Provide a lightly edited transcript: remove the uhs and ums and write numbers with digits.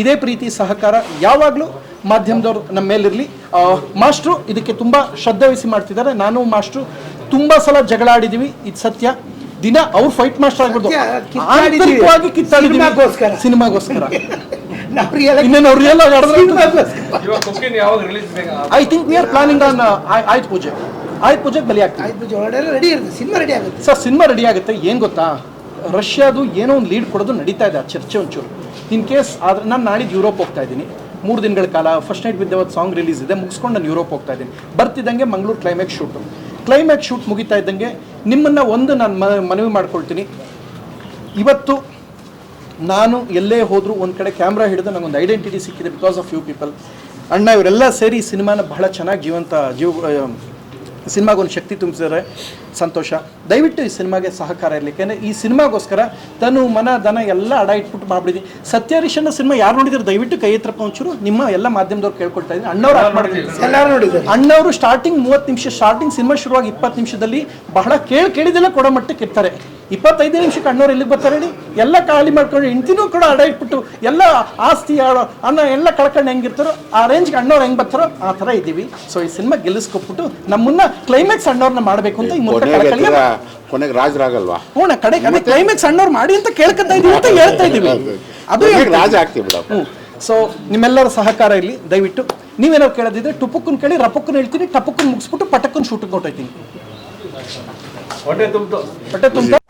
ಇದೇ ಪ್ರೀತಿ ಸಹಕಾರ ಯಾವಾಗಲೂ ಮಾಧ್ಯಮದವರು ನಮ್ಮ ಮೇಲಿರಲಿ. ಮಾಸ್ಟ್ರು ಇದಕ್ಕೆ ತುಂಬ ಶ್ರದ್ಧೆ ವಹಿಸಿ ಮಾಡ್ತಿದ್ದಾರೆ. ನಾನು ಮಾಸ್ಟ್ರು ತುಂಬ ಸಲ ಜಗಳ ಆಡಿದ್ದೀವಿ, ಇದು ಸತ್ಯ. ದಿನ ಅವ್ರು ಫೈಟ್ ಮಾಸ್ಟರ್ ಆಗ್ಬಿಡ್ದು, ಆಂತರಿಕವಾಗಿ ಕಿತ್ತಾಡಿದ್ದೀವಿ ಸಿನಿಮಾಗೋಸ್ಕರ. ಇನ್ನೇನು ಅವ್ರು ಎಲ್ಲ I think we are planning on Ayudha ಪೂಜೆಗೆ ಬಲಿ ಆಗ್ತೀವಿ ಸರ್. ಸಿನಿಮಾ ರೆಡಿ ಆಗುತ್ತೆ. ಏನು ಗೊತ್ತಾ, ರಷ್ಯಾದು ಏನೋ ಒಂದು ಲೀಡ್ ಕೊಡೋದು ನಡೀತಾ ಇದೆ, ಆ ಚರ್ಚೆ ಒಂಚೂರು. ಇನ್ ಕೇಸ್ ಆದರೆ ನಾನು ನಾಳಿದ್ದು ಯುರೋಪ್ ಹೋಗ್ತಾ ಇದ್ದೀನಿ 3 ದಿನಗಳ ಕಾಲ. First night with song release ಇದೆ, ಮುಗಿಸ್ಕೊಂಡು ನಾನು ಯುರೋಪ್ ಹೋಗ್ತಾ ಇದ್ದೀನಿ. ಬರ್ತಿದ್ದಂಗೆ ಮಂಗಳೂರು ಕ್ಲೈಮ್ಯಾಕ್ಸ್ ಶೂಟ್ ಮುಗಿತಾ ಇದ್ದಂಗೆ ನಿಮ್ಮನ್ನು ಒಂದು ನಾನು ಮನವಿ ಮಾಡ್ಕೊಳ್ತೀನಿ. ಇವತ್ತು ನಾನು ಎಲ್ಲೇ ಹೋದರೂ ಒಂದು ಕಡೆ ಕ್ಯಾಮ್ರಾ ಹಿಡಿದು ನನಗೊಂದು ಐಡೆಂಟಿಟಿ ಸಿಕ್ಕಿದೆ ಬಿಕಾಸ್ ಆಫ್ ಯು ಪೀಪಲ್. ಅಣ್ಣ ಇವರೆಲ್ಲ ಸೇರಿ ಸಿನಿಮಾನ ಬಹಳ ಚೆನ್ನಾಗಿ ಸಿನಿಮಾಗೊಂದು ಶಕ್ತಿ ತುಂಬಿಸಿದರೆ ಸಂತೋಷ. ದಯವಿಟ್ಟು ಈ ಸಿನಿಮಾಗೆ ಸಹಕಾರ ಇರಲಿ. ಯಾಕೆಂದರೆ ಈ ಸಿನಿಮಾಗೋಸ್ಕರ ತನು ಮನ ದನ ಎಲ್ಲ ಅಡ ಇಟ್ಬಿಟ್ಟು ಮಾಡ್ಬಿಟ್ಟಿದ್ದೀನಿ. ಸತ್ಯಹರೀಶನ ಸಿನಿಮಾ ಯಾರು ನೋಡಿದ್ರೆ ದಯವಿಟ್ಟು ಕೈ ಎತ್ತರಪ್ಪ ಒಂಚೂರು. ನಿಮ್ಮ ಎಲ್ಲ ಮಾಧ್ಯಮದವ್ರು ಕೇಳ್ಕೊಳ್ತಾ ಇದ್ದೀನಿ. ಅಣ್ಣವರು ಸ್ಟಾರ್ಟಿಂಗ್ 30 ನಿಮಿಷ, ಸ್ಟಾರ್ಟಿಂಗ್ ಸಿನಿಮಾ ಶುರುವಾಗಿ 20 ನಿಮಿಷದಲ್ಲಿ ಬಹಳ ಕೇಳಿದೆಲ್ಲ ಕೊಡೋ ಮಟ್ಟಕ್ಕೆ ಇರ್ತಾರೆ. 25 ನಿಮಿಷಕ್ಕೆ ಅಣ್ಣವ್ರು ಎಲ್ಲಿಗೆ ಬರ್ತಾರೆ ಹೇಳಿ? ಎಲ್ಲ ಖಾಲಿ ಮಾಡ್ಕೊಂಡು ಹೆಂಡ್ತಿನೂ ಕೂಡ ಅಡ ಇಟ್ಬಿಟ್ಟು ಎಲ್ಲ ಆಸ್ತಿ ಅನ್ನ ಎಲ್ಲ ಕಳ್ಕೊಂಡು ಹೆಂಗಿರ್ತಾರೋ ಆ ರೇಂಜ್ಗೆ ಅಣ್ಣವ್ರು ಹೆಂಗೆ ಬರ್ತಾರೋ ಆ ಥರ ಇದ್ದೀವಿ. ಸೊ ಈ ಸಿನಿಮಾ ಗೆಲ್ಲಿಸ್ಕೊಟ್ಬಿಟ್ಟು ನಮ್ಮನ್ನ ಕ್ಲೈಮ್ಯಾಕ್ಸ್ ಅಣ್ಣವ್ರನ್ನ ಮಾಡಬೇಕು ಅಂತ ಈ ಮೂಲಕ ಕೊನೆಗೆ ರಾಜರಾಗಲ್ವಾ? ಕಡೆ ಕ್ಲೈಮ್ಯಾಕ್ಸ್ ಅಣ್ಣವ್ರು ಮಾಡಿ ಅಂತ ಕೇಳ್ಕೊತಾ ಇದೀವಿ ಅಂತ ಹೇಳ್ತಾ ಇದೀವಿ. ಅದು ರಾಜ ಆಗ್ತೀವಿ. ಸೊ ನಿಮ್ಮೆಲ್ಲರ ಸಹಕಾರ ಇಲ್ಲಿ. ದಯವಿಟ್ಟು ನೀವೇನಾದ್ರು ಕೇಳೋದಿದ್ರೆ ಟುಪುಕ್ಕನ್ ಕೇಳಿ, ರಪುಕ್ಕನ್ ಹೇಳ್ತೀನಿ, ಟಪುಕ್ಕನ್ ಮುಗಿಸ್ಬಿಟ್ಟು ಪಟಕ್ಕನ್ ಶೂಟಿಂಗ್ ಹೊಟ್ಟೋಯ್ತೀನಿ. ಹೊಟ್ಟೆ ತುಂಬ